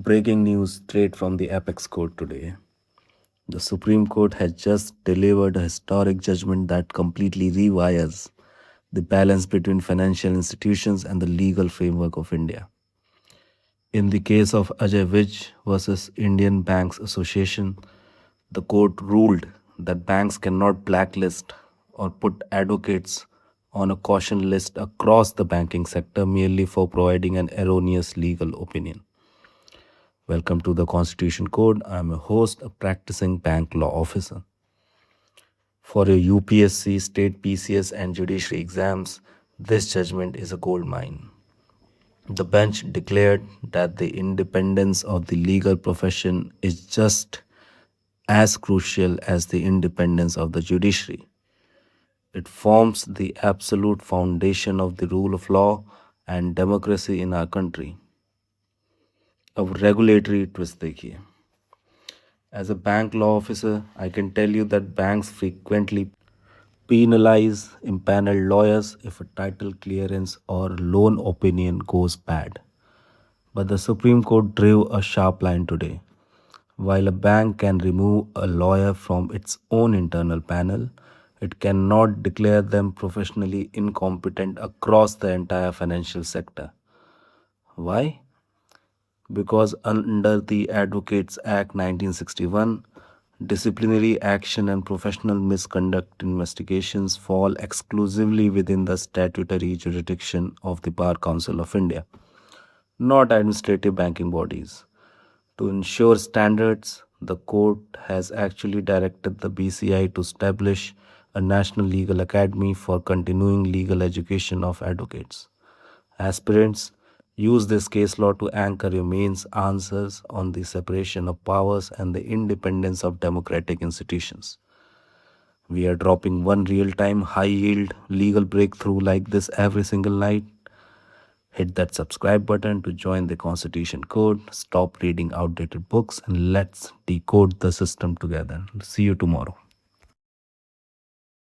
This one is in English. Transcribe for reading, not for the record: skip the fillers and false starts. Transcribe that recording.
Breaking news straight from the Apex Court today. The Supreme Court has just delivered a historic judgment that completely rewires the balance between financial institutions and the legal framework of India. In the case of Ajay Vijh versus Indian Banks Association, the court ruled that banks cannot blacklist or put advocates on a caution list across the banking sector merely for providing an erroneous legal opinion. Welcome to the Constitution Code. I'm a host, a practicing bank law officer. For your UPSC, state PCS, and judiciary exams, this judgment is a gold mine. The bench declared that the independence of the legal profession is just as crucial as the independence of the judiciary. It forms the absolute foundation of the rule of law and democracy in our country. अब regulatory twist देखिए. As a bank law officer, I can tell you that banks frequently penalize impaneled lawyers if a title clearance or loan opinion goes bad. But the Supreme Court drew a sharp line today. While a bank can remove a lawyer from its own internal panel, it cannot declare them professionally incompetent across the entire financial sector. Why? Because under the Advocates Act 1961, disciplinary action and professional misconduct investigations fall exclusively within the statutory jurisdiction of the Bar Council of India, not administrative banking bodies. To ensure standards, the court has actually directed the BCI to establish a national legal academy for continuing legal education of advocates. Aspirants, use this case law to anchor your mains answers on the separation of powers and the independence of democratic institutions. We are dropping one real time, high yield legal breakthrough like this every single night. Hit that subscribe button to join the Constitution Code. Stop reading outdated books and let's decode the system together. See you tomorrow.